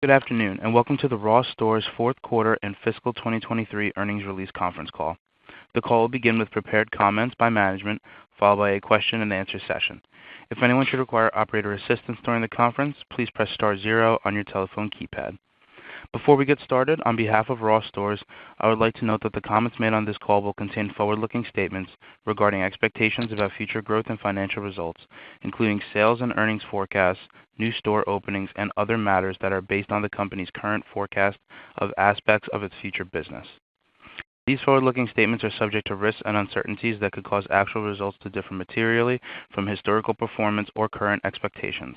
Good afternoon, and welcome to the Ross Stores fourth quarter and fiscal 2023 earnings release conference call. The call will begin with prepared comments by management, followed by a question-and-answer session. If anyone should require operator assistance during the conference, please press star zero on your telephone keypad. Before we get started, on behalf of Ross Stores, I would like to note that the comments made on this call will contain forward-looking statements regarding expectations about future growth and financial results, including sales and earnings forecasts, new store openings, and other matters that are based on the company's current forecast of aspects of its future business. These forward-looking statements are subject to risks and uncertainties that could cause actual results to differ materially from historical performance or current expectations.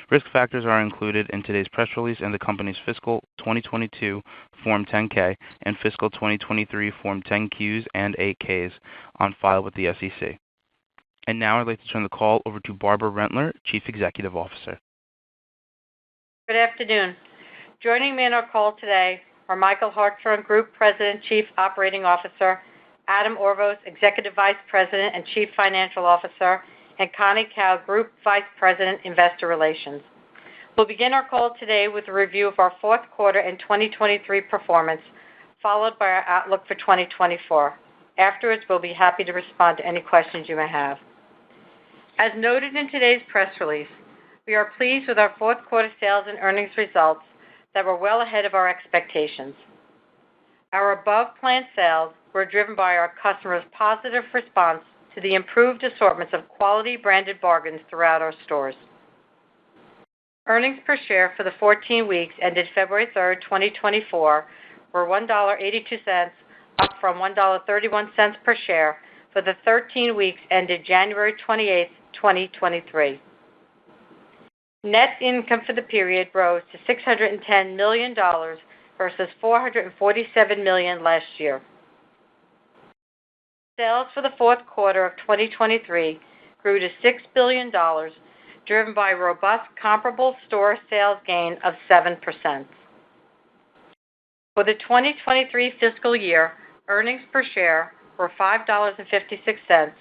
Risk factors are included in today's press release and the company's fiscal 2022 Form 10-K and fiscal 2023 Form 10-Qs and 8-Ks on file with the SEC. And now I'd like to turn the call over to Barbara Rentler, Chief Executive Officer. Good afternoon. Joining me on our call today are Michael Hartshorn, Group President, Chief Operating Officer, Adam Orvos, Executive Vice President and Chief Financial Officer, and Connie Kao, Group Vice President, Investor Relations. We'll begin our call today with a review of our fourth quarter and 2023 performance, followed by our outlook for 2024. Afterwards, we'll be happy to respond to any questions you may have. As noted in today's press release, we are pleased with our fourth quarter sales and earnings results that were well ahead of our expectations. Our above-plan sales were driven by our customers' positive response to the improved assortments of quality branded bargains throughout our stores. Earnings per share for the 14 weeks ended February 3, 2024, were $1.82, up from $1.31 per share for the 13 weeks ended January 28, 2023. Net income for the period rose to $610 million versus $447 million last year. Sales for the fourth quarter of 2023 grew to $6 billion, driven by a robust comparable store sales gain of 7%. For the 2023 fiscal year, earnings per share were $5.56,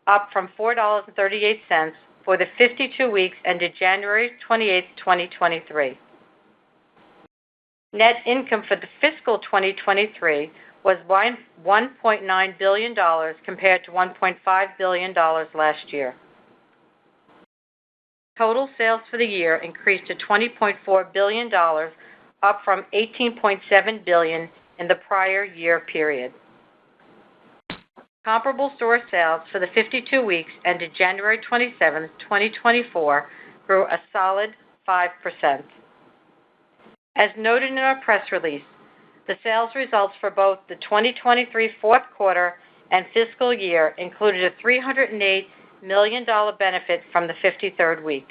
up from $4.38 for the 52 weeks ended January 28, 2023. Net income for the fiscal 2023 was $1.9 billion compared to $1.5 billion last year. Total sales for the year increased to $20.4 billion, up from $18.7 billion in the prior year period. Comparable store sales for the 52 weeks ended January 27, 2024, grew a solid 5%. As noted in our press release, the sales results for both the 2023 fourth quarter and fiscal year included a $308 million benefit from the 53rd week.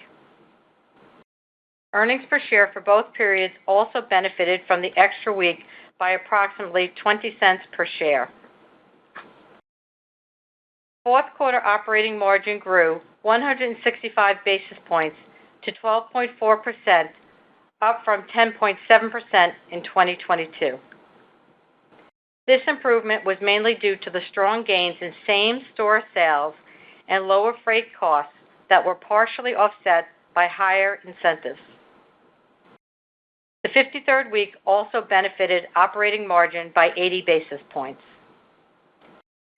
Earnings per share for both periods also benefited from the extra week by approximately 20 cents per share. Fourth quarter operating margin grew 165 basis points to 12.4%, up from 10.7% in 2022. This improvement was mainly due to the strong gains in same-store sales and lower freight costs that were partially offset by higher incentives. The 53rd week also benefited operating margin by 80 basis points.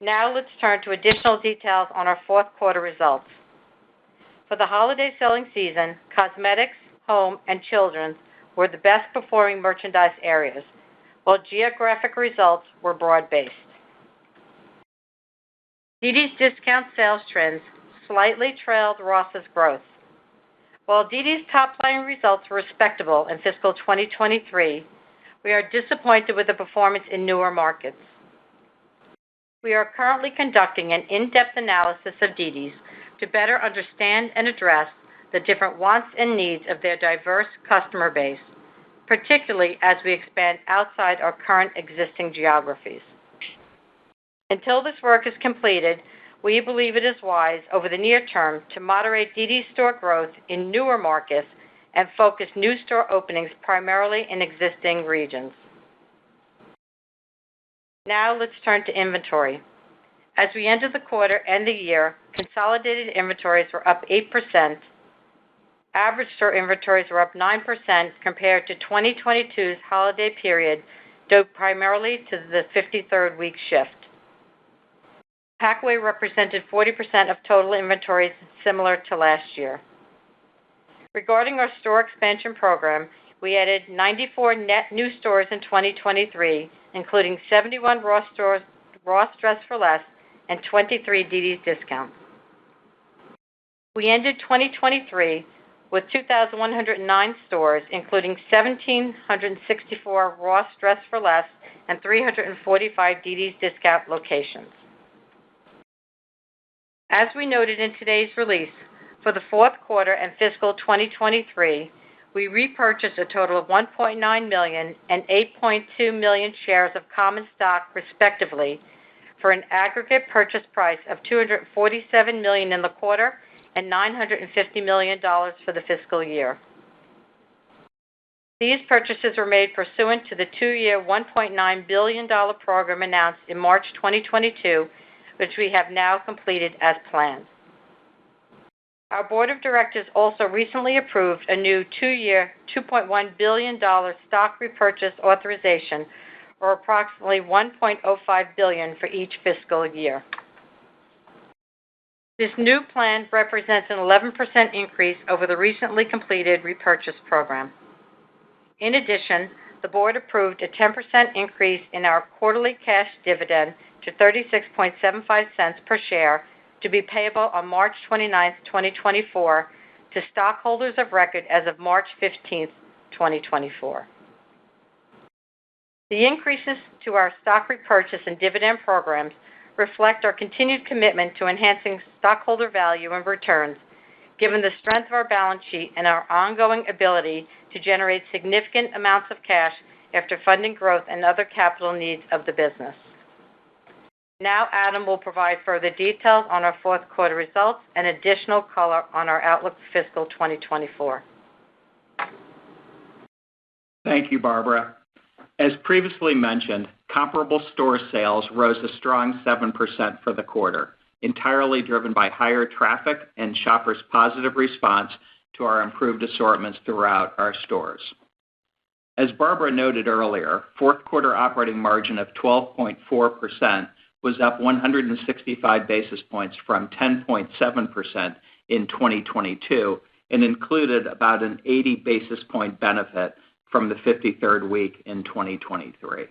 Now let's turn to additional details on our fourth quarter results. For the holiday selling season, cosmetics, home, and children's were the best-performing merchandise areas, while geographic results were broad-based. dd's DISCOUNT sales trends slightly trailed Ross's growth. While dd's top-line results were respectable in fiscal 2023, we are disappointed with the performance in newer markets. We are currently conducting an in-depth analysis of dd's to better understand and address the different wants and needs of their diverse customer base, particularly as we expand outside our current existing geographies. Until this work is completed, we believe it is wise over the near term to moderate dd's store growth in newer markets and focus new store openings primarily in existing regions. Now let's turn to inventory. As we ended the quarter and the year, consolidated inventories were up 8%, average store inventories were up 9% compared to 2022's holiday period, due primarily to the 53rd week shift. Packaway represented 40% of total inventories, similar to last year. Regarding our store expansion program, we added 94 net new stores in 2023, including 71 Ross Dress for Less and 23 dd's DISCOUNTS. We ended 2023 with 2,109 stores, including 1,764 Ross Dress for Less and 345 dd's DISCOUNT locations. As we noted in today's release, for the fourth quarter and fiscal 2023, we repurchased a total of 1.9 million and 8.2 million shares of common stock, respectively, for an aggregate purchase price of $247 million in the quarter and $950 million for the fiscal year. These purchases were made pursuant to the two-year $1.9 billion program announced in March 2022, which we have now completed as planned. Our board of directors also recently approved a new two-year, $2.1 billion stock repurchase authorization, or approximately $1.05 billion for each fiscal year. This new plan represents an 11% increase over the recently completed repurchase program. In addition, the board approved a 10% increase in our quarterly cash dividend to 36.75 cents per share, to be payable on March 29, 2024, to stockholders of record as of March 15, 2024. The increases to our stock repurchase and dividend programs reflect our continued commitment to enhancing stockholder value and returns, given the strength of our balance sheet and our ongoing ability to generate significant amounts of cash after funding growth and other capital needs of the business. Now Adam will provide further details on our fourth quarter results and additional color on our outlook for fiscal 2024. Thank you, Barbara. As previously mentioned, comparable store sales rose a strong 7% for the quarter, entirely driven by higher traffic and shoppers' positive response to our improved assortments throughout our stores. As Barbara noted earlier, fourth quarter operating margin of 12.4% was up 165 basis points from 10.7% in 2022 and included about an 80 basis point benefit from the 53rd week in 2023.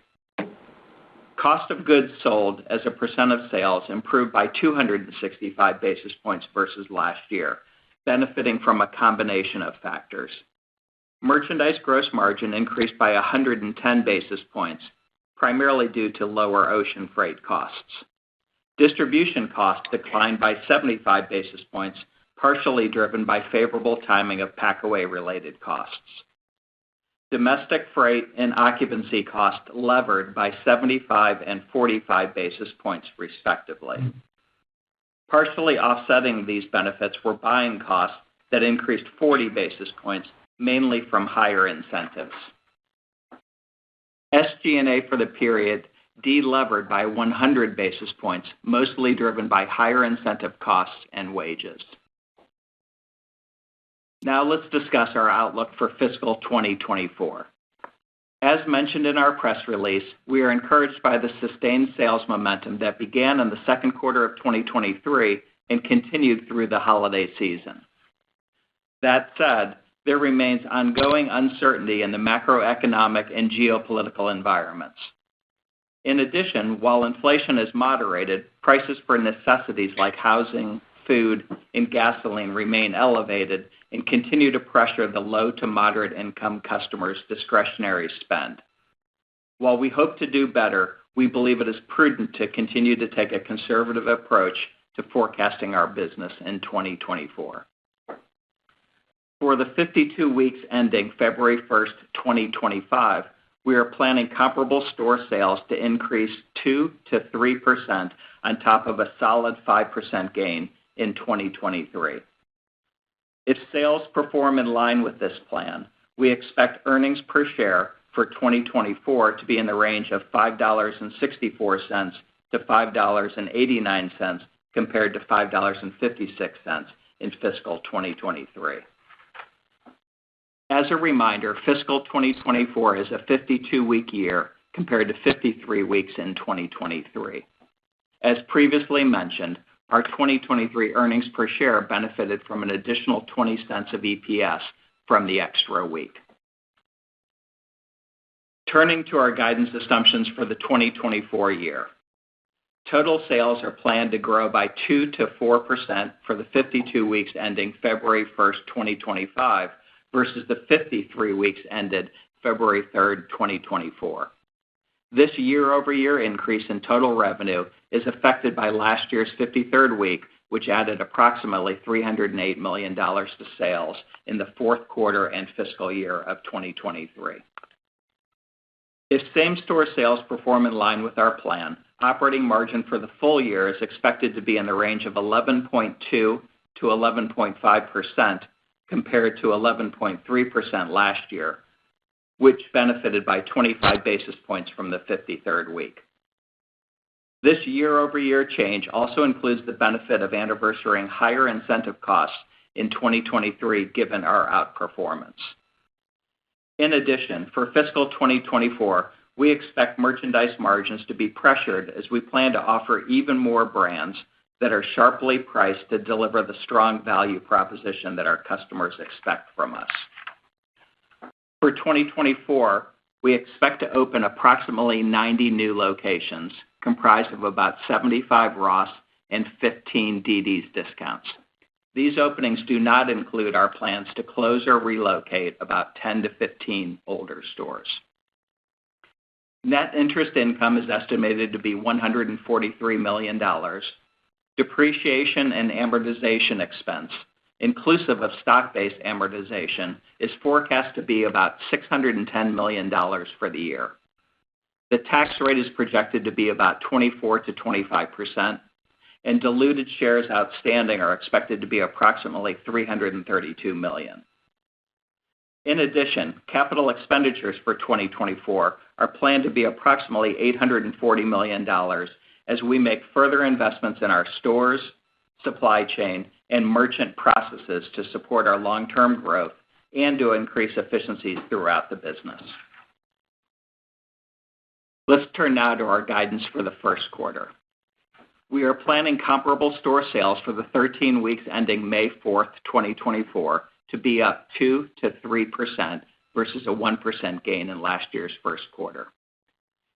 Cost of goods sold as a percent of sales improved by 265 basis points versus last year, benefiting from a combination of factors. Merchandise gross margin increased by 110 basis points, primarily due to lower ocean freight costs. Distribution costs declined by 75 basis points, partially driven by favorable timing of packaway-related costs. Domestic freight and occupancy costs levered by 75 and 45 basis points, respectively. Partially offsetting these benefits were buying costs that increased 40 basis points, mainly from higher incentives. SG&A for the period delevered by 100 basis points, mostly driven by higher incentive costs and wages. Now let's discuss our outlook for fiscal 2024. As mentioned in our press release, we are encouraged by the sustained sales momentum that began in the second quarter of 2023 and continued through the holiday season. That said, there remains ongoing uncertainty in the macroeconomic and geopolitical environments. In addition, while inflation is moderated, prices for necessities like housing, food, and gasoline remain elevated and continue to pressure the low to moderate income customers' discretionary spend. While we hope to do better, we believe it is prudent to continue to take a conservative approach to forecasting our business in 2024. For the 52 weeks ending February 1st, 2025, we are planning comparable store sales to increase 2 to 3% on top of a solid 5% gain in 2023. If sales perform in line with this plan, we expect earnings per share for 2024 to be in the range of $5.64 to $5.89 compared to $5.56 in fiscal 2023. As a reminder, fiscal 2024 is a 52-week year compared to 53 weeks in 2023. As previously mentioned, our 2023 earnings per share benefited from an additional 20 cents of EPS from the extra week. Turning to our guidance assumptions for the 2024 year. Total sales are planned to grow by 2 to 4% for the 52 weeks ending February 1st, 2025, versus the 53 weeks ended February 3rd, 2024. This year-over-year increase in total revenue is affected by last year's 53rd week, which added approximately $308 million to sales in the fourth quarter and fiscal year of 2023. If same-store sales perform in line with our plan, operating margin for the full year is expected to be in the range of 11.2 to 11.5% compared to 11.3% last year, which benefited by 25 basis points from the 53rd week. This year-over-year change also includes the benefit of anniversarying higher incentive costs in 2023 given our outperformance. In addition, for fiscal 2024, we expect merchandise margins to be pressured as we plan to offer even more brands that are sharply priced to deliver the strong value proposition that our customers expect from us. For 2024, we expect to open approximately 90 new locations, comprised of about 75 ROST and 15 dd's DISCOUNTS. These openings do not include our plans to close or relocate about 10 to 15 older stores. Net interest income is estimated to be $143 million. Depreciation and amortization expense, inclusive of stock-based amortization, is forecast to be about $610 million for the year. The tax rate is projected to be about 24 to 25%, and diluted shares outstanding are expected to be approximately 332 million. In addition, capital expenditures for 2024 are planned to be approximately $840 million as we make further investments in our stores, supply chain, and merchant processes to support our long-term growth and to increase efficiencies throughout the business. Let's turn now to our guidance for the first quarter. We are planning comparable store sales for the 13 weeks ending May 4th, 2024, to be up 2 to 3% versus a 1% gain in last year's first quarter.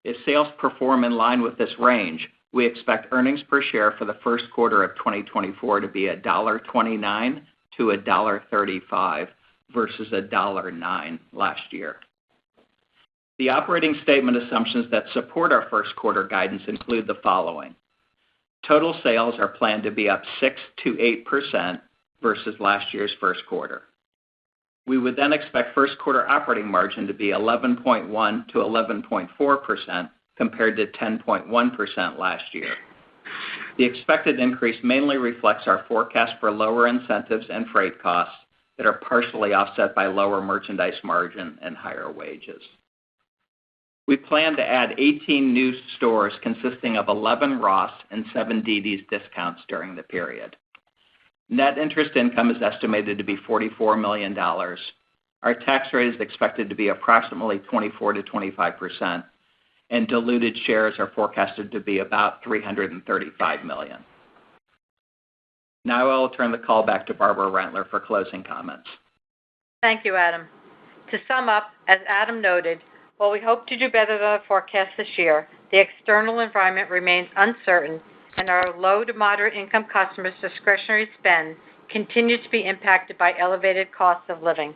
If sales perform in line with this range, we expect earnings per share for the first quarter of 2024 to be $1.29 to $1.35 versus $1.09 last year. The operating statement assumptions that support our first quarter guidance include the following. Total sales are planned to be up 6 to 8% versus last year's first quarter. We would then expect first quarter operating margin to be 11.1 to 11.4% compared to 10.1% last year. The expected increase mainly reflects our forecast for lower incentives and freight costs that are partially offset by lower merchandise margin and higher wages. We plan to add 18 new stores consisting of 11 ROST and 7 dd's DISCOUNTS during the period. Net interest income is estimated to be $44 million. Our tax rate is expected to be approximately 24 to 25%, and diluted shares are forecasted to be about 335 million. Now I will turn the call back to Barbara Rentler for closing comments. Thank you, Adam. To sum up, as Adam noted, while we hope to do better than our forecast this year, the external environment remains uncertain, and our low to moderate income customers' discretionary spend continues to be impacted by elevated costs of living.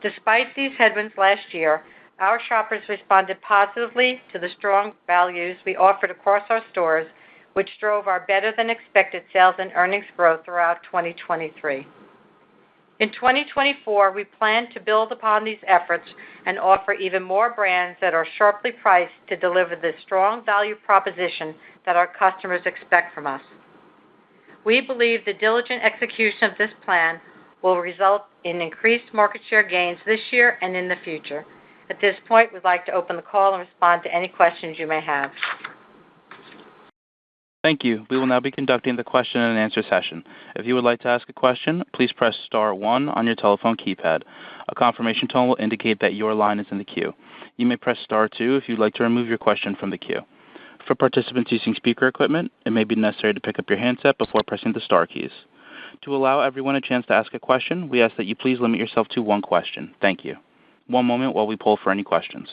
Despite these headwinds last year, our shoppers responded positively to the strong values we offered across our stores, which drove our better-than-expected sales and earnings growth throughout 2023. In 2024, we plan to build upon these efforts and offer even more brands that are sharply priced to deliver the strong value proposition that our customers expect from us. We believe the diligent execution of this plan will result in increased market share gains this year and in the future. At this point, we'd like to open the call and respond to any questions you may have. Thank you. We will now be conducting the question and answer session. If you would like to ask a question, please press star 1 on your telephone keypad. A confirmation tone will indicate that your line is in the queue. You may press star 2 if you'd like to remove your question from the queue. For participants using speaker equipment, it may be necessary to pick up your handset before pressing the star keys. To allow everyone a chance to ask a question, we ask that you please limit yourself to one question. Thank you. One moment while we poll for any questions.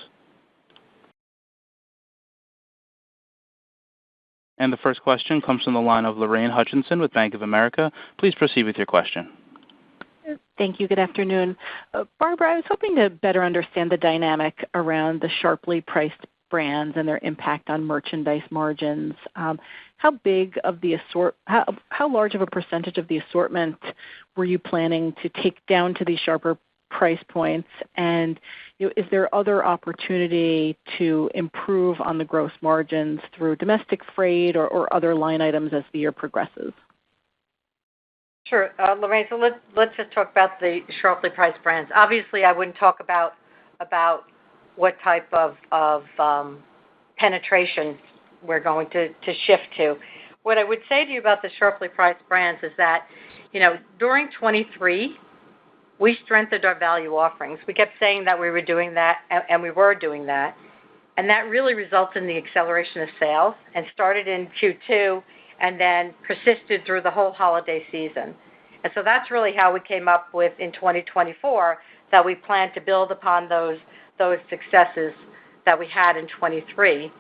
And the first question comes from the line of Lorraine Hutchinson with Bank of America. Please proceed with your question. Thank you. Good afternoon. Barbara, I was hoping to better understand the dynamic around the sharply priced brands and their impact on merchandise margins. How large of a percentage of the assortment were you planning to take down to these sharper price points? And is there other opportunity to improve on the gross margins through domestic freight or other line items as the year progresses? Sure, Lorraine. So let's just talk about the sharply priced brands. Obviously, I wouldn't talk about what type of penetration we're going to shift to. What I would say to you about the sharply priced brands is that, during 23, we strengthened our value offerings. We kept saying that we were doing that, and we were doing that. And that really results in the acceleration of sales and started in Q2 and then persisted through the whole holiday season. And so that's really how we came up with, in 2024, that we plan to build upon those successes that we had in 23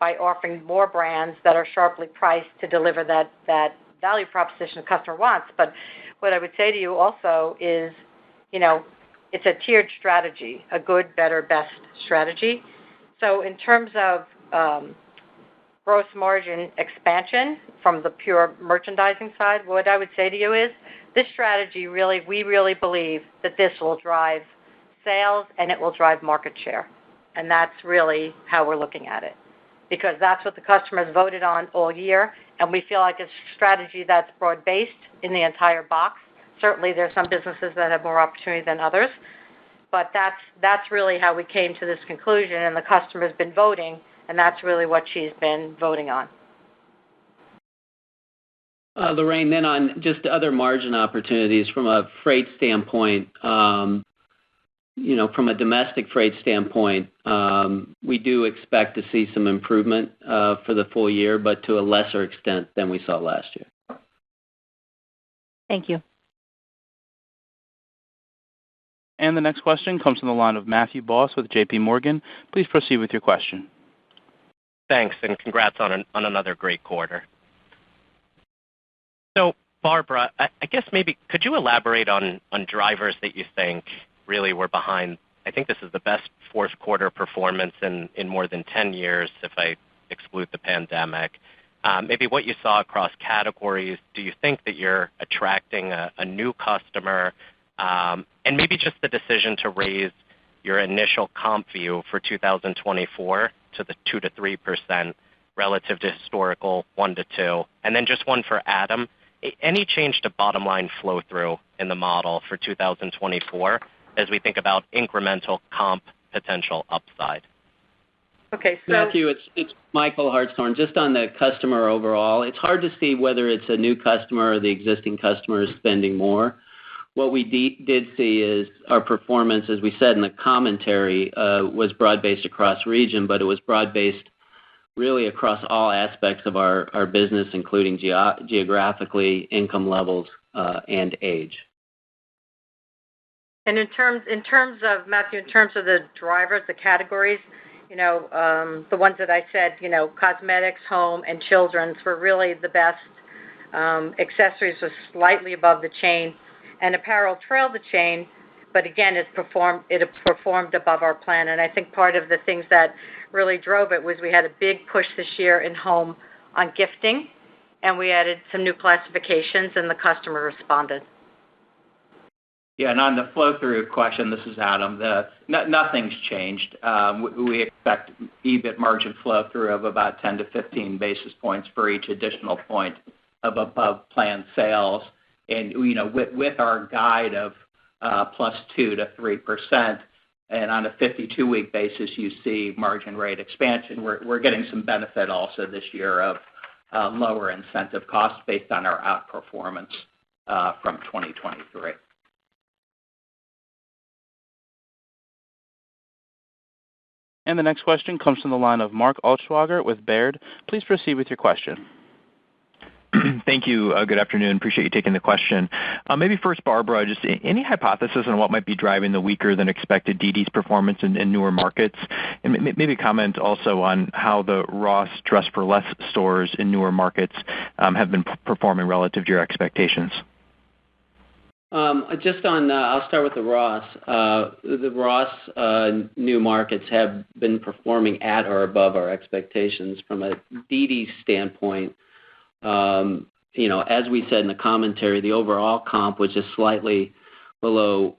by offering more brands that are sharply priced to deliver that value proposition the customer wants. But what I would say to you also is, it's a tiered strategy, a good, better, best strategy. So in terms of gross margin expansion from the pure merchandising side, what I would say to you is this strategy we really believe that this will drive sales and it will drive market share. And that's really how we're looking at it, because that's what the customers voted on all year, and we feel like it's a strategy that's broad-based in the entire box. Certainly there's some businesses that have more opportunity than others, but that's really how we came to this conclusion, and the customer's been voting, and that's really what she's been voting on. Lorraine, then on just other margin opportunities from a freight standpoint, from a domestic freight standpoint, we do expect to see some improvement for the full year, but to a lesser extent than we saw last year. Thank you. And the next question comes from the line of Matthew Boss with J.P. Morgan. Please proceed with your question. Thanks, and congrats on another great quarter. So, Barbara, I guess maybe could you elaborate on drivers that you think really were behind? I think this is the best fourth quarter performance in more than 10 years, if I exclude the pandemic. Maybe what you saw across categories. Do you think that you're attracting a new customer? And maybe just the decision to raise your initial comp view for 2024 to the 2 to 3% relative to historical 1 to 2. And then just one for Adam. Any change to bottom line flow through in the model for 2024 as we think about incremental comp potential upside? Okay, so Matthew, it's Michael Hartshorn. Just on the customer overall, it's hard to see whether it's a new customer or the existing customer is spending more. What we did see is our performance, as we said in the commentary, was broad-based across region, but it was broad-based really across all aspects of our business, including geographically, income levels, and age. And in terms of, Matthew, in terms of the drivers, the categories, the ones that I said, cosmetics, home, and children's were really the best. Accessories was slightly above the chain, and apparel trailed the chain, but again, it performed above our plan. And I think part of the things that really drove it was we had a big push this year in home on gifting, and we added some new classifications, and the customer responded. Yeah, and on the flow-through question, this is Adam. Nothing's changed. We expect EBIT margin flow-through of about 10 to 15 basis points for each additional point of above-planned sales. And, with our guide of plus 2 to 3%, and on a 52-week basis, you see margin rate expansion. We're getting some benefit also this year of lower incentive costs based on our outperformance from 2023. And the next question comes from the line of Mark Altschwager with Baird. Please proceed with your question. Thank you. Good afternoon. Appreciate you taking the question. Maybe first, Barbara, just any hypothesis on what might be driving the weaker than expected dd's performance in newer markets? And maybe comment also on how the ROST Dress for Less stores in newer markets have been performing relative to your expectations. Just on, I'll start with the ROST. The ROST new markets have been performing at or above our expectations from a dd's standpoint. As we said in the commentary, the overall comp was just slightly below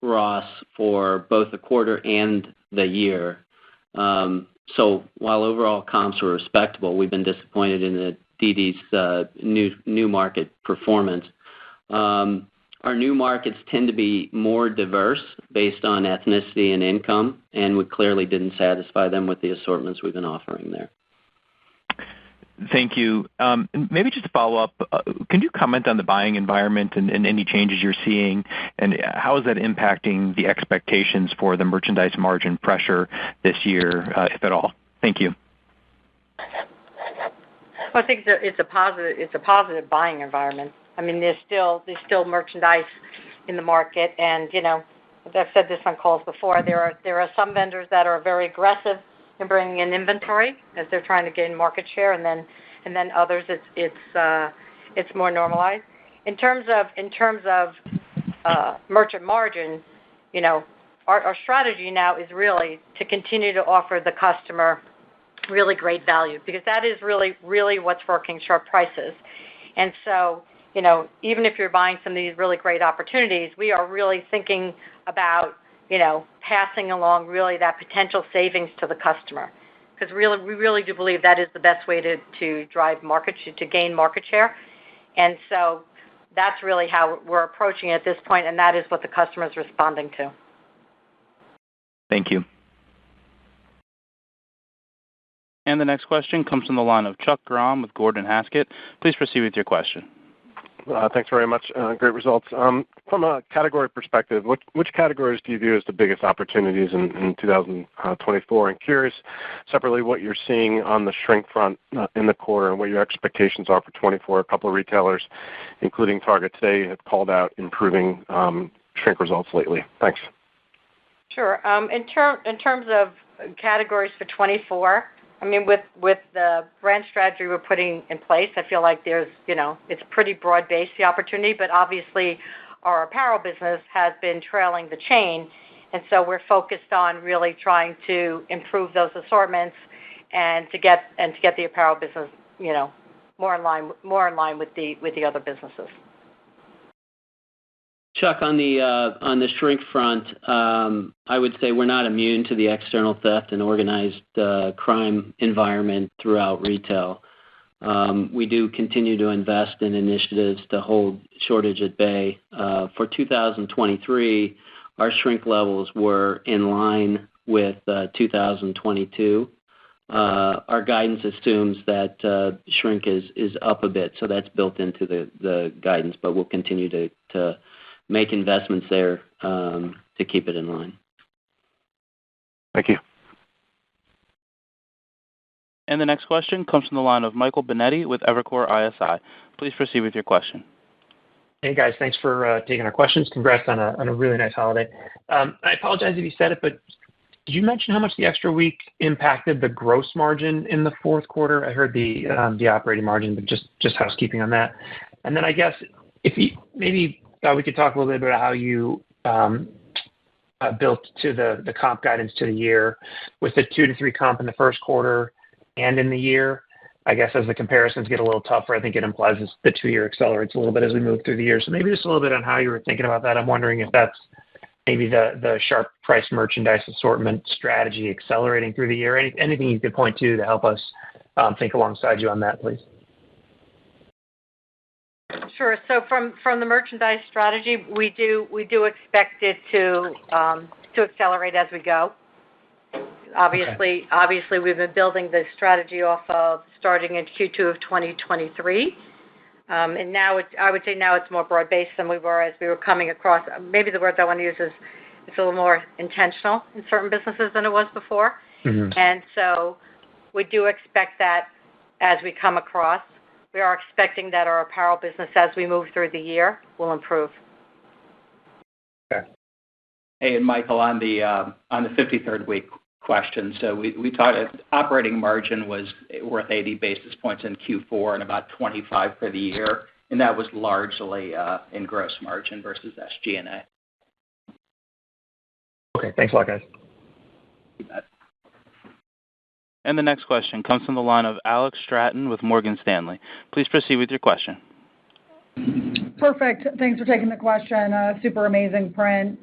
ROS for both the quarter and the year. So while overall comps were respectable, we've been disappointed in the dd's new market performance. Our new markets tend to be more diverse based on ethnicity and income, and we clearly didn't satisfy them with the assortments we've been offering there. Thank you. Maybe just to follow up, can you comment on the buying environment and any changes you're seeing, and how is that impacting the expectations for the merchandise margin pressure this year, if at all? Thank you. Well, I think it's a positive buying environment. I mean, there's still merchandise in the market, and I've said this on calls before. There are some vendors that are very aggressive in bringing in inventory as they're trying to gain market share, and then others it's more normalized. In terms of merchant margin, our strategy now is really to continue to offer the customer really great value, because that is really what's working, sharp prices. And so even if you're buying some of these really great opportunities, we are really thinking about passing along really that potential savings to the customer, because we really do believe that is the best way to drive to gain market share. And so that's really how we're approaching it at this point, and that is what the customer is responding to. Thank you. And the next question comes from the line of Chuck Grom with Gordon Haskett. Please proceed with your question. Thanks very much. Great results. From a category perspective, which categories do you view as the biggest opportunities in 2024? And curious, separately, what you're seeing on the shrink front in the quarter and what your expectations are for 24. A couple of retailers, including Target today, have called out improving shrink results lately. Thanks. Sure. In terms of categories for 24, I mean, with the brand strategy we're putting in place, I feel like there's, it's pretty broad-based, the opportunity, but obviously our apparel business has been trailing the chain, and so we're focused on really trying to improve those assortments and to get the apparel business, more in line with the other businesses. Chuck, on the shrink front, I would say we're not immune to the external theft and organized crime environment throughout retail. We do continue to invest in initiatives to hold shortage at bay. For 2023, our shrink levels were in line with 2022. Our guidance assumes that shrink is up a bit, so that's built into the guidance, but we'll continue to make investments there to keep it in line. Thank you. And the next question comes from the line of Michael Binetti with Evercore ISI. Please proceed with your question. Hey, guys. Thanks for taking our questions. Congrats on a really nice holiday. I apologize if you said it, but did you mention how much the extra week impacted the gross margin in the fourth quarter? I heard the operating margin, but just housekeeping on that. And then I guess if you maybe we could talk a little bit about how you built to the comp guidance to the year with the 2-3 comp in the first quarter and in the year. I guess as the comparisons get a little tougher, I think it implies the 2-year accelerates a little bit as we move through the year. So maybe just a little bit on how you were thinking about that. I'm wondering if that's maybe the sharp price merchandise assortment strategy accelerating through the year. Anything you could point to help us think alongside you on that, please. Sure. So from the merchandise strategy, we do expect it to accelerate as we go. Obviously, we've been building the strategy off of starting in Q2 of 2023, and now I would say now it's more broad based than we were as we were coming across. Maybe the word I want to use is it's a little more intentional in certain businesses than it was before. And so we do expect that as we come across. We are expecting that our apparel business, as we move through the year, will improve. Okay. Hey, and Michael, on the 53rd week question, so we talked operating margin was worth 80 basis points in Q4 and about 25 for the year, and that was largely in gross margin versus SG&A. Okay, thanks a lot, guys. You bet. And the next question comes from the line of Alex Stratton with Morgan Stanley. Please proceed with your question. Perfect. Thanks for taking the question. Super amazing print.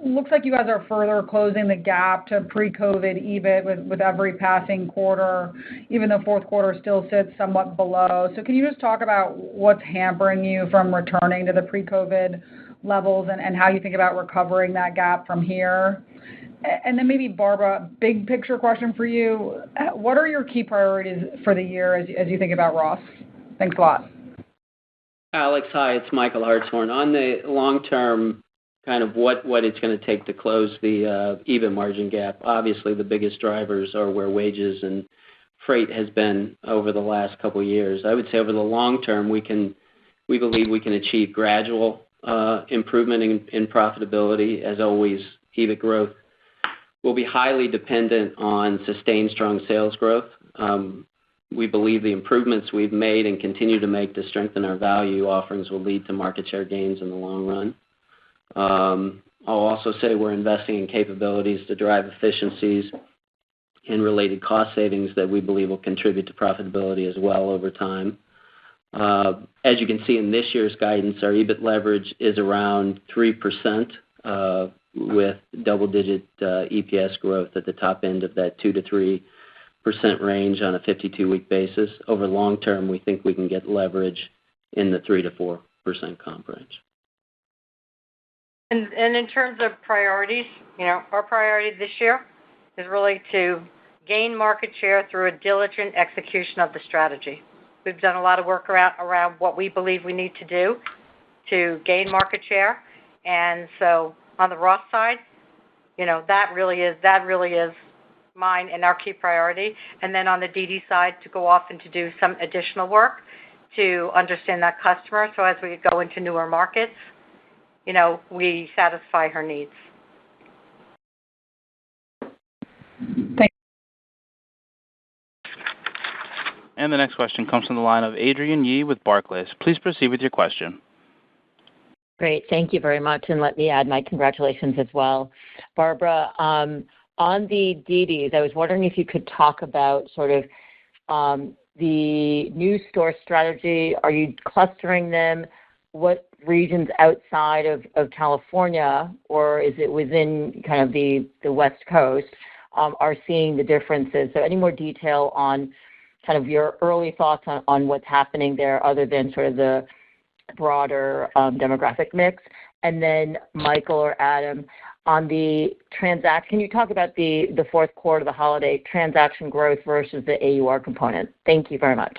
Looks like you guys are further closing the gap to pre-COVID EBIT with every passing quarter, even though fourth quarter still sits somewhat below. So can you just talk about what's hampering you from returning to the pre-COVID levels and how you think about recovering that gap from here? And then maybe, Barbara, big picture question for you. What are your key priorities for the year as you think about ROST? Thanks a lot. Alex, hi, it's Michael Hartshorn. On the long-term kind of what it's going to take to close the EBIT margin gap, obviously the biggest drivers are where wages and freight has been over the last couple of years. I would say over the long term, we believe we can achieve gradual improvement in profitability. As always, EBIT growth will be highly dependent on sustained strong sales growth. We believe the improvements we've made and continue to make to strengthen our value offerings will lead to market share gains in the long run. I'll also say we're investing in capabilities to drive efficiencies and related cost savings that we believe will contribute to profitability as well over time. As you can see in this year's guidance, our EBIT leverage is around 3%, with double-digit EPS growth at the top end of that 2 to 3% range on a 52-week basis. Over long term, we think we can get leverage in the 3 to 4% comp range. And in terms of priorities, our priority this year is really to gain market share through a diligent execution of the strategy. We've done a lot of work around what we believe we need to do to gain market share. And so on the ROST side, that really is mine and our key priority. And then on the DD side, to go off and to do some additional work to understand that customer. So as we go into newer markets, we satisfy her needs. Thanks. And the next question comes from the line of Adrienne Yih with Barclays. Please proceed with your question. Great. Thank you very much. And let me add my congratulations as well. Barbara, on the DDs, I was wondering if you could talk about sort of the new store strategy. Are you clustering them? What regions outside of California, or is it within kind of the West Coast, are seeing the differences? So any more detail on kind of your early thoughts on what's happening there other than sort of the broader demographic mix? And then Michael or Adam, on the transaction, can you talk about the fourth quarter, the holiday transaction growth versus the AUR component? Thank you very much.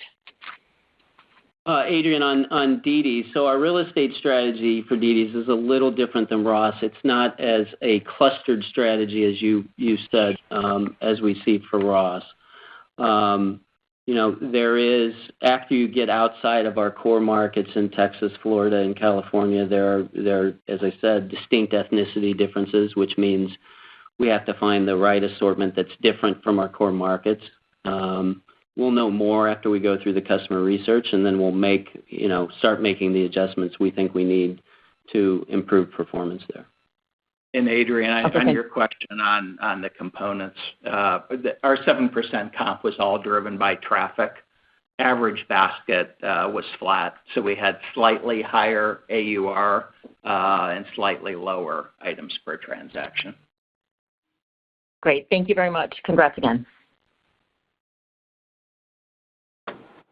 Adrienne, on DDs, so our real estate strategy for DDs is a little different than Ross. It's not as a clustered strategy as you said, as we see for Ross. There is, after you get outside of our core markets in Texas, Florida, and California, there are, as I said, distinct ethnicity differences, which means we have to find the right assortment that's different from our core markets. We'll know more after we go through the customer research, and then we'll start making the adjustments we think we need to improve performance there. And Adrienne, on your question on the components, our 7% comp was all driven by traffic. Average basket was flat, so we had slightly higher AUR and slightly lower items per transaction. Great. Thank you very much. Congrats again.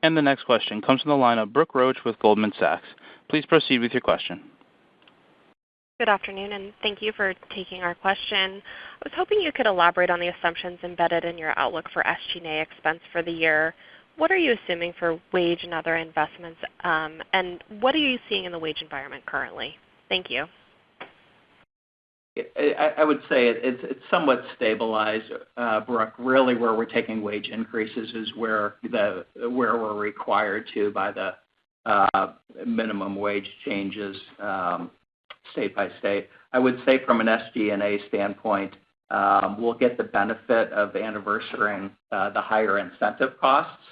And the next question comes from the line of Brooke Roach with Goldman Sachs. Please proceed with your question. Good afternoon, and thank you for taking our question. I was hoping you could elaborate on the assumptions embedded in your outlook for SG&A expense for the year. What are you assuming for wage and other investments, and what are you seeing in the wage environment currently? Thank you. I would say it's somewhat stabilized, Brooke. Really, where we're taking wage increases is where we're required to by the minimum wage changes state by state. I would say from an SG&A standpoint, we'll get the benefit of anniversarying the higher incentive costs,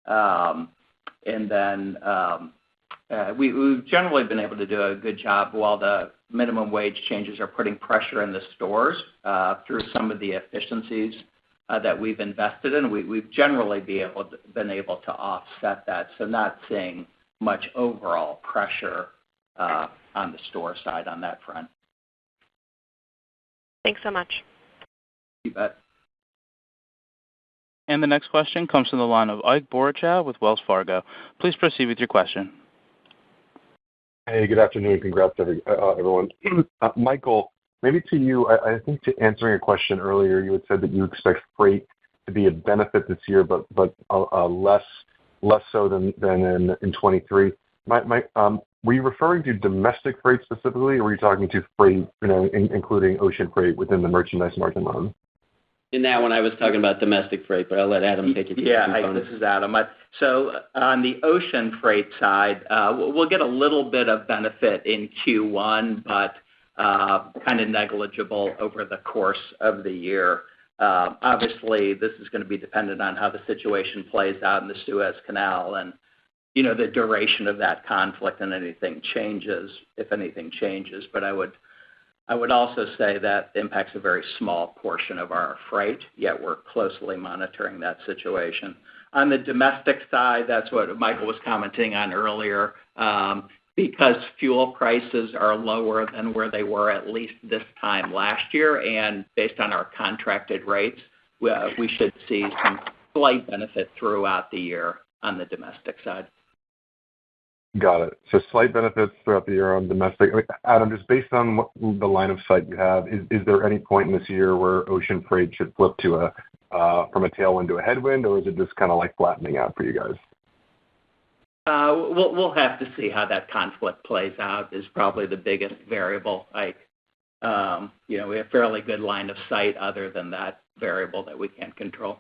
and then we've generally been able to do a good job while the minimum wage changes are putting pressure in the stores through some of the efficiencies that we've invested in. We've generally been able to offset that, so not seeing much overall pressure on the store side on that front. Thanks so much. You bet. And the next question comes from the line of Ike Boruchow with Wells Fargo. Please proceed with your question. Hey, good afternoon. Congrats, everyone. Michael, maybe to you, I think to answering a question earlier, you had said that you expect freight to be a benefit this year, but less so than in 23. Were you referring to domestic freight specifically, or were you talking to freight, including ocean freight within the merchandise margin line? In that one, I was talking about domestic freight, but I'll let Adam take it. Yeah, this is Adam. So on the ocean freight side, we'll get a little bit of benefit in Q1, but kind of negligible over the course of the year. Obviously, this is going to be dependent on how the situation plays out in the Suez Canal and, the duration of that conflict and if anything changes. But I would also say that impacts a very small portion of our freight, yet we're closely monitoring that situation. On the domestic side, that's what Michael was commenting on earlier. Because fuel prices are lower than where they were at least this time last year, and based on our contracted rates, we should see some slight benefit throughout the year on the domestic side. Got it. So slight benefits throughout the year on domestic. Adam, just based on the line of sight you have, is there any point in this year where ocean freight should flip to from a tailwind to a headwind, or is it just kind of like flattening out for you guys? We'll have to see how that conflict plays out. Is probably the biggest variable. We have fairly good line of sight other than that variable that we can't control.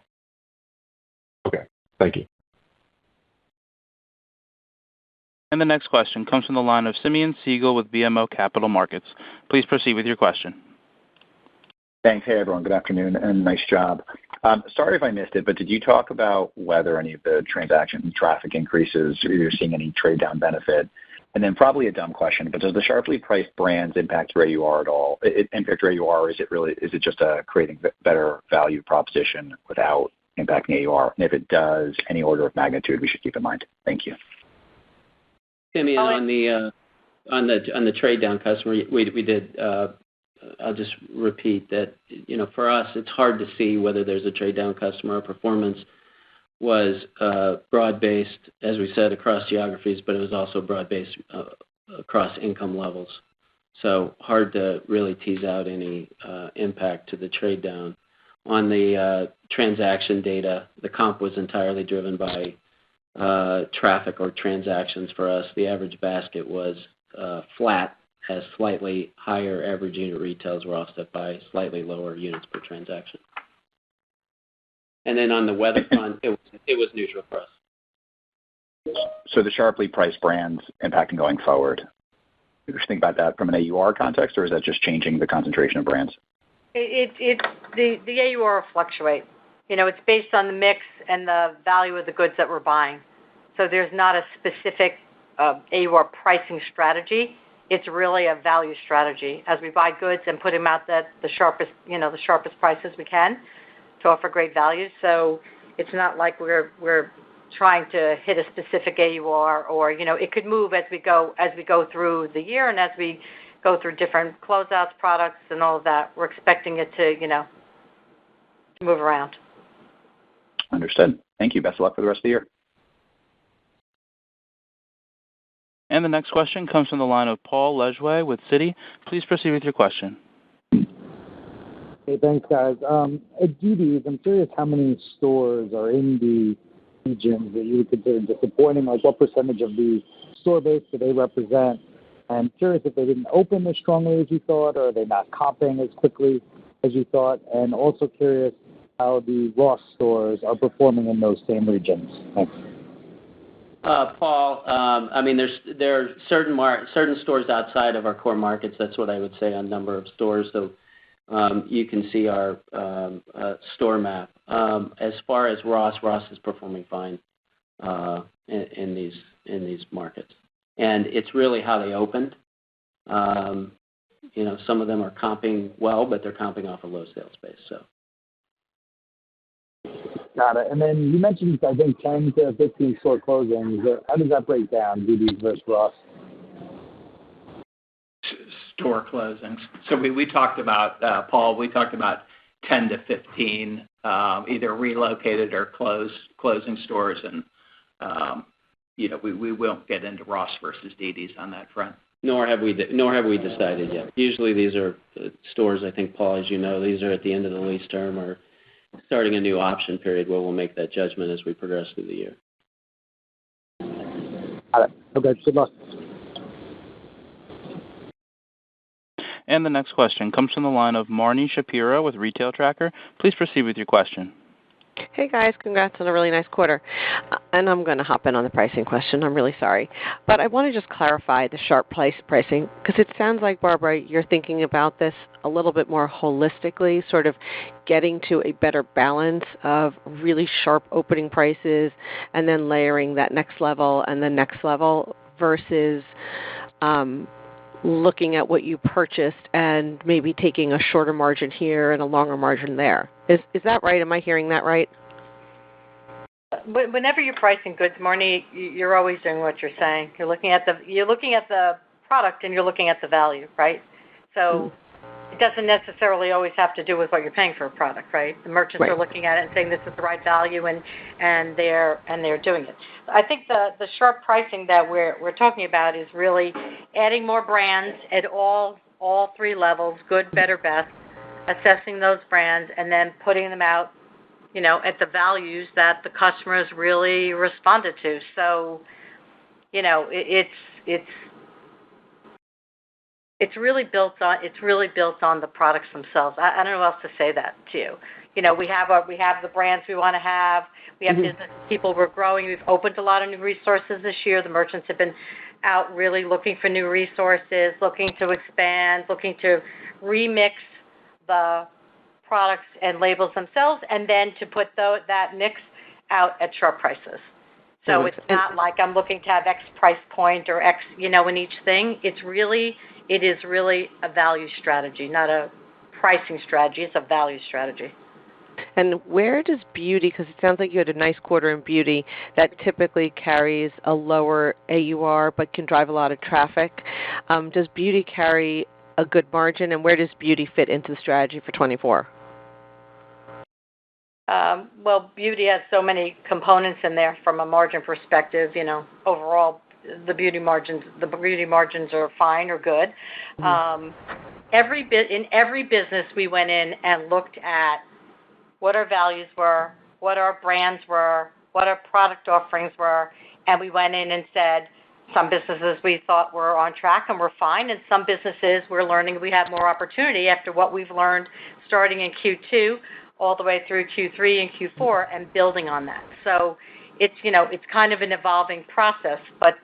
Okay. Thank you. And the next question comes from the line of Simeon Siegel with BMO Capital Markets. Please proceed with your question. Thanks. Hey, everyone. Good afternoon, and nice job. Sorry if I missed it, but did you talk about whether any of the transaction traffic increases, or you're seeing any trade-down benefit? And then probably a dumb question, but does the sharply priced brands impact where you are at all? Impact where you are, or is it just creating better value proposition without impacting AUR? And if it does, any order of magnitude we should keep in mind? Thank you. Simeon, on the trade down customer, we did. I'll just repeat that. For us, it's hard to see whether there's a trade down customer. Our performance was broad based, as we said, across geographies, but it was also broad based across income levels. So hard to really tease out any impact to the trade down. On the transaction data, the comp was entirely driven by traffic or transactions for us. The average basket was flat, as slightly higher average unit retails were offset by slightly lower units per transaction. And then on the weather front, it was neutral for us. So the sharply priced brands impacting going forward. You just think about that from an AUR context, or is that just changing the concentration of brands? The AUR will fluctuate. It's based on the mix and the value of the goods that we're buying. So there's not a specific AUR pricing strategy. It's really a value strategy as we buy goods and put them out at the sharpest prices we can to offer great value. So it's not like we're trying to hit a specific AUR, or it could move as we go through the year and as we go through different closeouts, products, and all of that. We're expecting it to move around. Understood. Thank you. Best of luck for the rest of the year. And the next question comes from the line of Paul Lejuez with Citi. Please proceed with your question. Hey, thanks, guys. At dd's, I'm curious how many stores are in the regions that you would consider disappointing. Like, what percentage of the store base do they represent? I'm curious if they didn't open as strongly as you thought, or are they not comping as quickly as you thought? And also curious how the ROST stores are performing in those same regions. Thanks. Paul, I mean, there are certain stores outside of our core markets. That's what I would say on number of stores. So you can see our store map. As far as ROST is performing fine in these markets, and it's really how they opened. Some of them are comping well, but they're comping off a low sales base. So. Got it. And then you mentioned, I think, 10 to 15 store closings. How does that break down, dd's versus ROST? Store closings. So we talked about, Paul, 10 to 15 either relocated or closing stores. And, we won't get into ROST versus dd's on that front. Nor have we decided yet. Usually these are stores, I think, Paul, as you know, these are at the end of the lease term or starting a new option period where we'll make that judgment as we progress through the year. Got it. Okay, good luck. And the next question comes from the line of Marni Shapiro with Retail Tracker. Please proceed with your question. Hey guys, congrats on a really nice quarter. And I'm going to hop in on the pricing question. I'm really sorry. But I want to just clarify the sharp pricing because it sounds like, Barbara, you're thinking about this a little bit more holistically, sort of getting to a better balance of really sharp opening prices and then layering that next level and the next level versus looking at what you purchased and maybe taking a shorter margin here and a longer margin there. Is that right? Am I hearing that right? Whenever you're pricing goods, Marnie, you're always doing what you're saying. You're looking at the product and you're looking at the value, right? So it doesn't necessarily always have to do with what you're paying for a product, right? The merchants are looking at it and saying this is the right value, and they're doing it. I think the sharp pricing that we're talking about is really adding more brands at all three levels, good, better, best, assessing those brands, and then putting them out, at the values that the customers really responded to. So, it's really built on the products themselves. I don't know how else to say that to you. We have the brands we want to have. We have business people we're growing. We've opened a lot of new resources this year. The merchants have been out really looking for new resources, looking to expand, looking to remix the products and labels themselves, and then to put that mix out at sharp prices. So it's not like I'm looking to have X price point or X, in each thing. It is really a value strategy, not a pricing strategy. It's a value strategy. And where does beauty, because it sounds like you had a nice quarter in beauty that typically carries a lower AUR but can drive a lot of traffic, does beauty carry a good margin, and where does beauty fit into the strategy for 24? Well, beauty has so many components in there from a margin perspective. Overall, the beauty margins are fine or good. In every business, we went in and looked at what our values were, what our brands were, what our product offerings were, and we went in and said, some businesses we thought were on track and were fine, and some businesses we're learning we have more opportunity after what we've learned starting in Q2 all the way through Q3 and Q4 and building on that. So it's kind of an evolving process, but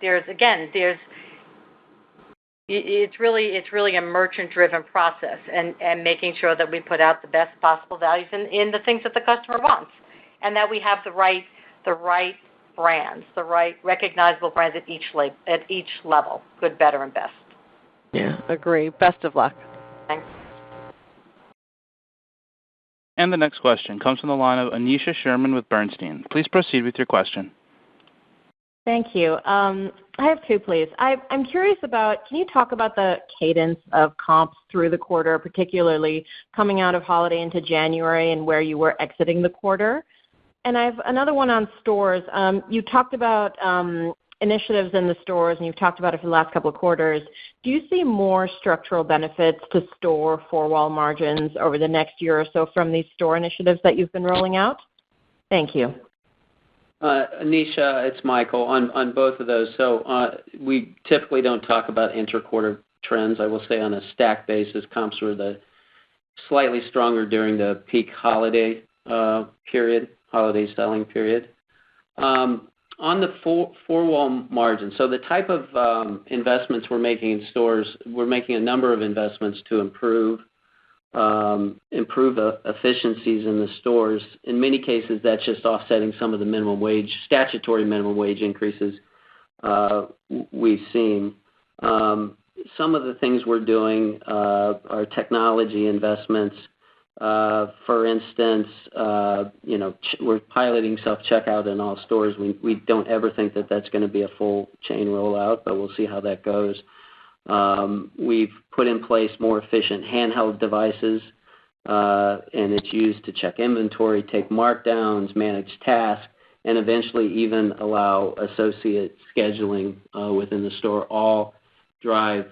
it's really a merchant-driven process and making sure that we put out the best possible values in the things that the customer wants, and that we have the right brands, the right recognizable brands at each level, good, better, and best. Yeah, agree. Best of luck. Thanks. And the next question comes from the line of Anisha Sherman with Bernstein. Please proceed with your question. Thank you. I have two, please. I'm curious about, can you talk about the cadence of comps through the quarter, particularly coming out of holiday into January and where you were exiting the quarter? And I have another one on stores. You talked about initiatives in the stores, and you've talked about it for the last couple of quarters. Do you see more structural benefits to store four-wall margins over the next year or so from these store initiatives that you've been rolling out? Thank you. Anisha, it's Michael on both of those. So we typically don't talk about inter-quarter trends. I will say on a stack basis, comps were the slightly stronger during the peak holiday holiday selling period. On the four-wall margin, so the type of investments we're making in stores, we're making a number of investments to improve efficiencies in the stores. In many cases, that's just offsetting some of the statutory minimum wage increases we've seen. Some of the things we're doing are technology investments. For instance, we're piloting self-checkout in all stores. We don't ever think that that's going to be a full chain rollout, but we'll see how that goes. We've put in place more efficient handheld devices, and it's used to check inventory, take markdowns, manage tasks, and eventually even allow associate scheduling within the store, all drive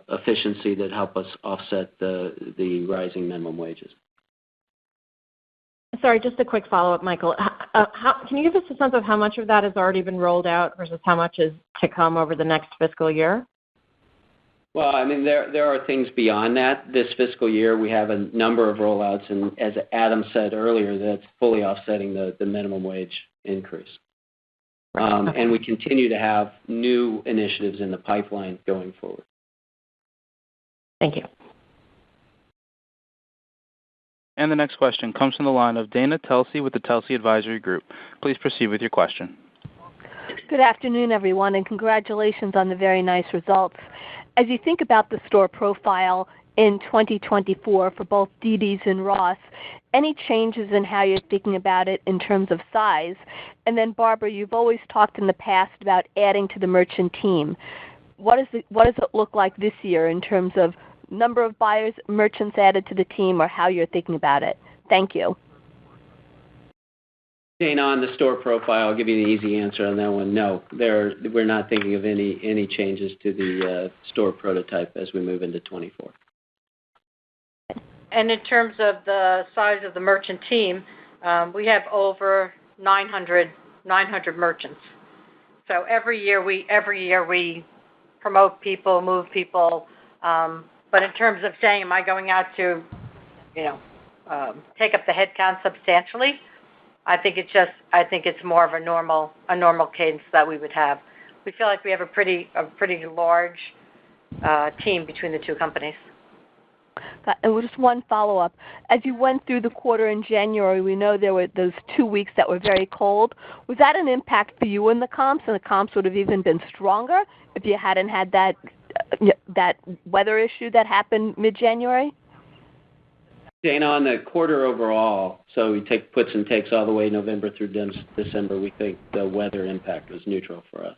efficiency that help us offset the rising minimum wages. Sorry, just a quick follow-up, Michael. Can you give us a sense of how much of that has already been rolled out versus how much is to come over the next fiscal year? Well, I mean, there are things beyond that. This fiscal year, we have a number of rollouts, and as Adam said earlier, that's fully offsetting the minimum wage increase. And we continue to have new initiatives in the pipeline going forward. Thank you. And the next question comes from the line of Dana Telsey with the Telsey Advisory Group. Please proceed with your question. Good afternoon, everyone, and congratulations on the very nice results. As you think about the store profile in 2024 for both dd's and ROST, any changes in how you're thinking about it in terms of size? And then, Barbara, you've always talked in the past about adding to the merchant team. What does it look like this year in terms of number of buyers, merchants added to the team, or how you're thinking about it? Thank you. Dana, on the store profile, I'll give you the easy answer on that one. No, we're not thinking of any changes to the store prototype as we move into 24. And in terms of the size of the merchant team, we have over 900 merchants. So every year we promote people, move people. But in terms of saying, am I going out to, take up the headcount substantially? I think it's more of a normal cadence that we would have. We feel like we have a pretty large team between the two companies. And just one follow-up. As you went through the quarter in January, we know there were those 2 weeks that were very cold. Was that an impact for you in the comps, and the comps would have even been stronger if you hadn't had that weather issue that happened mid-January? Dana, on the quarter overall, so we take puts and takes all the way November through December, we think the weather impact was neutral for us.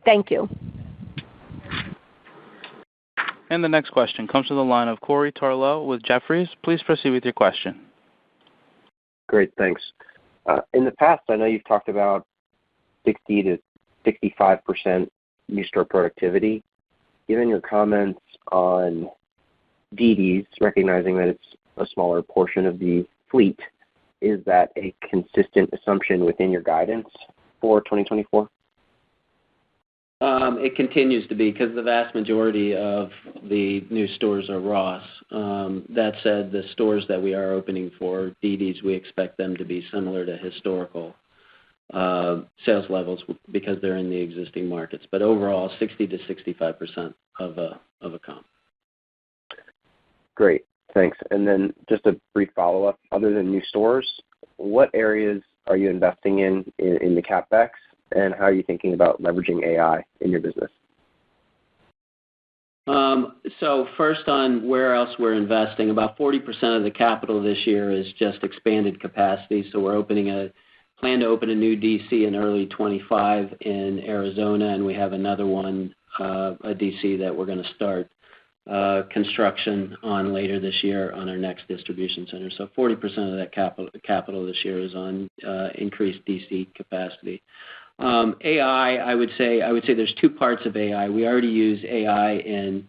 Thank you. And the next question comes from the line of Corey Tarlowe with Jefferies. Please proceed with your question. Great, thanks. In the past, I know you've talked about 60 to 65% new store productivity. Given your comments on dd's, recognizing that it's a smaller portion of the fleet, is that a consistent assumption within your guidance for 2024? It continues to be, because the vast majority of the new stores are ROST. That said, the stores that we are opening for dd's, we expect them to be similar to historical sales levels because they're in the existing markets. But overall, 60 to 65% of a comp. Great, thanks. And then just a brief follow-up. Other than new stores, what areas are you investing in the CapEx, and how are you thinking about leveraging AI in your business? So first on where else we're investing, about 40% of the capital this year is just expanded capacity. So we're plan to open a new DC in early 25 in Arizona, and we have another one, a DC that we're going to start construction on later this year on our next distribution center. So 40% of that capital this year is on increased DC capacity. AI, I would say there's two parts of AI. We already use AI in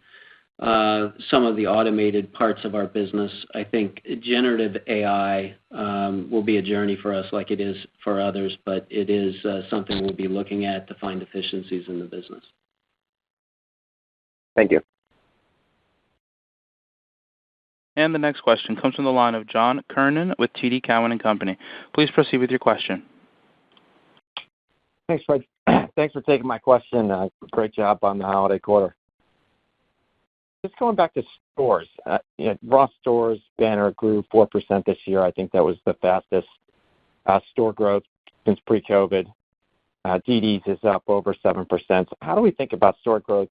some of the automated parts of our business. I think generative AI will be a journey for us like it is for others, but it is something we'll be looking at to find efficiencies in the business. Thank you. And the next question comes from the line of John Kernan with TD Cowen and Company. Please proceed with your question. Thanks, Fred. Thanks for taking my question. Great job on the holiday quarter. Just going back to stores, ROST stores banner grew 4% this year. I think that was the fastest store growth since pre-COVID. dd's is up over 7%. So how do we think about store growth,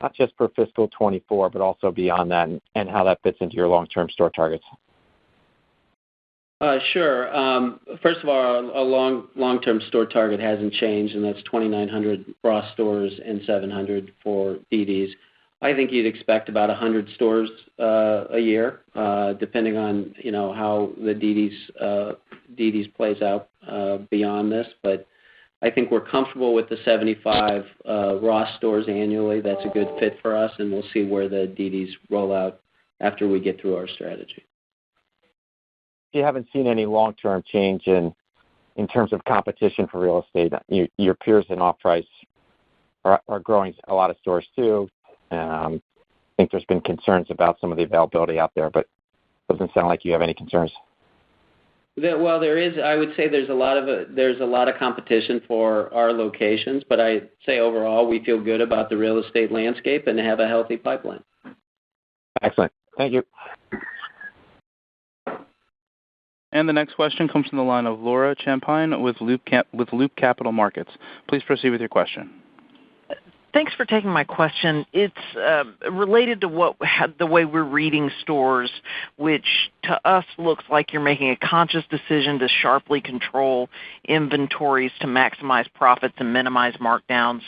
not just for fiscal 24, but also beyond that, and how that fits into your long-term store targets? Sure. First of all, our long-term store target hasn't changed, and that's 2,900 ROST stores and 700 for dd's. I think you'd expect about 100 stores a year, depending on how the dd's plays out beyond this. But I think we're comfortable with the 75 ROST stores annually. That's a good fit for us, and we'll see where the dd's roll out after we get through our strategy. You haven't seen any long-term change in terms of competition for real estate. Your peers in off-price are growing a lot of stores too. I think there's been concerns about some of the availability out there, but it doesn't sound like you have any concerns. Well, there is. I would say there's a lot of competition for our locations, but I'd say overall we feel good about the real estate landscape and have a healthy pipeline. Excellent. Thank you. And the next question comes from the line of Laura Champagne with Loop Capital Markets. Please proceed with your question. Thanks for taking my question. It's related to the way we're reading stores, which to us looks like you're making a conscious decision to sharply control inventories to maximize profits and minimize markdowns.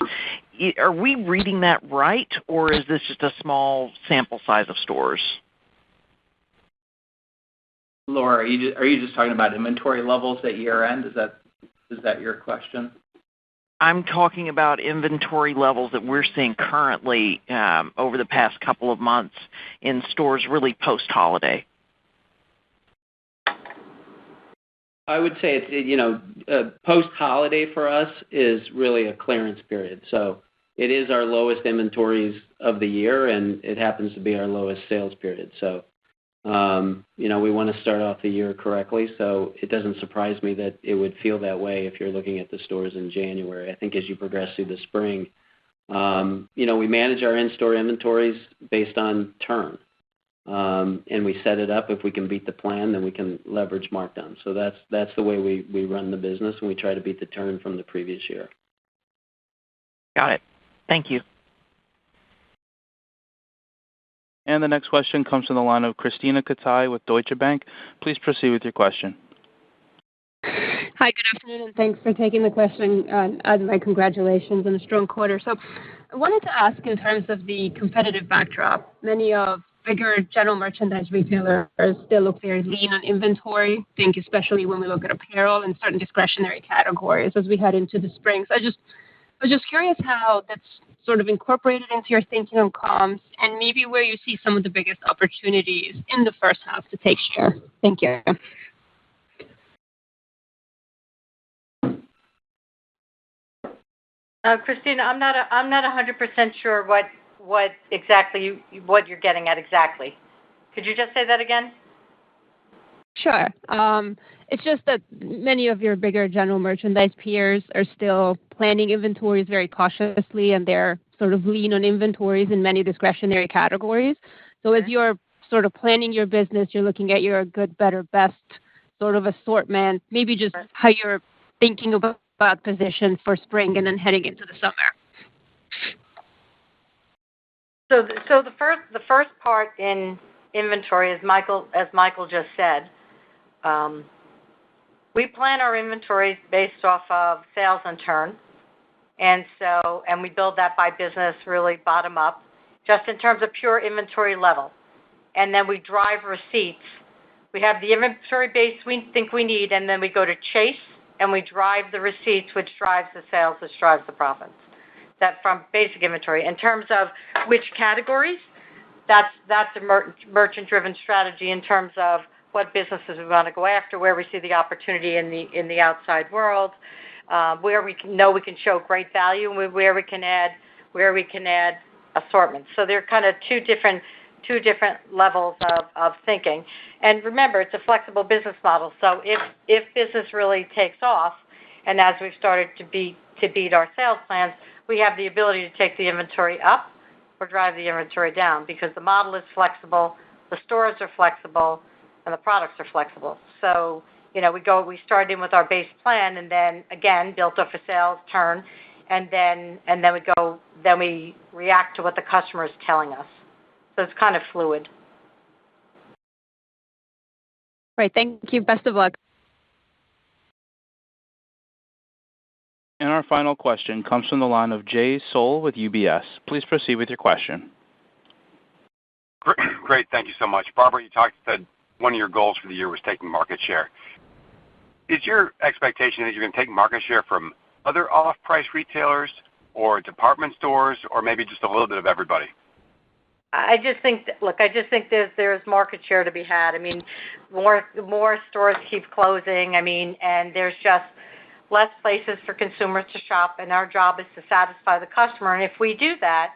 Are we reading that right, or is this just a small sample size of stores? Laura, are you just talking about inventory levels at year-end? Is that your question? I'm talking about inventory levels that we're seeing currently over the past couple of months in stores, really post-holiday. I would say it's post-holiday for us is really a clearance period. So it is our lowest inventories of the year, and it happens to be our lowest sales period. So we want to start off the year correctly, so it doesn't surprise me that it would feel that way if you're looking at the stores in January. I think as you progress through the spring, we manage our in-store inventories based on turn, and we set it up. If we can beat the plan, then we can leverage markdown. So that's the way we run the business, and we try to beat the turn from the previous year. Got it. Thank you. And the next question comes from the line of Christina Katai with Deutsche Bank. Please proceed with your question. Hi, good afternoon, and thanks for taking the question. And my congratulations on a strong quarter. So I wanted to ask in terms of the competitive backdrop, many of bigger general merchandise retailers still look very lean on inventory. I think especially when we look at apparel and certain discretionary categories as we head into the spring. So I was just curious how that's sort of incorporated into your thinking on comps and maybe where you see some of the biggest opportunities in the first half to take share. Thank you. Christina, I'm not 100% sure what exactly what you're getting at exactly. Could you just say that again? Sure. It's just that many of your bigger general merchandise peers are still planning inventories very cautiously, and they're sort of lean on inventories in many discretionary categories. So as you're sort of planning your business, you're looking at your good, better, best sort of assortment, maybe just how you're thinking about position for spring and then heading into the summer. So the first part in inventory, as Michael just said, we plan our inventories based off of sales and turn, and we build that by business really bottom up, just in terms of pure inventory level, and then we drive receipts. We have the inventory base we think we need, and then we go to chase and we drive the receipts, which drives the sales, which drives the profits. That from basic inventory. In terms of which categories, that's a merchant-driven strategy in terms of what businesses we want to go after, where we see the opportunity in the outside world, where we know we can show great value, and where we can add assortments. So they're kind of two different levels of thinking. And remember, it's a flexible business model. So if business really takes off, and as we've started to beat our sales plans, we have the ability to take the inventory up or drive the inventory down because the model is flexible, the stores are flexible, and the products are flexible. So we started in with our base plan, and then again built up a sales turn, and then we react to what the customer is telling us. So it's kind of fluid. Great. Thank you. Best of luck. And our final question comes from the line of Jay Sole with UBS. Please proceed with your question. Great. Thank you so much. Barbara, you said one of your goals for the year was taking market share. Is your expectation that you're going to take market share from other off-price retailers or department stores or maybe just a little bit of everybody? I just think there's market share to be had. I mean, more stores keep closing. I mean, and there's just less places for consumers to shop, and our job is to satisfy the customer. And if we do that,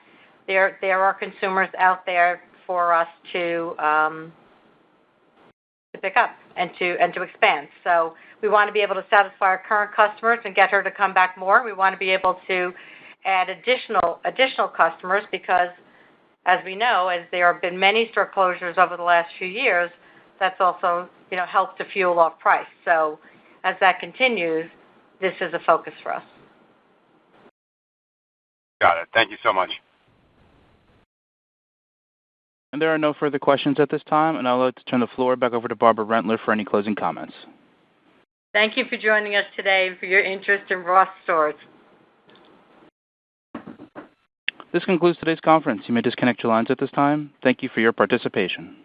there are consumers out there for us to pick up and to expand. So we want to be able to satisfy our current customers and get her to come back more. We want to be able to add additional customers because, as we know, as there have been many store closures over the last few years, that's also helped to fuel off price. So as that continues, this is a focus for us. Got it. Thank you so much. And there are no further questions at this time, and I would like to turn the floor back over to Barbara Rentler for any closing comments. Thank you for joining us today and for your interest in Ross Stores. This concludes today's conference. You may disconnect your lines at this time. Thank you for your participation.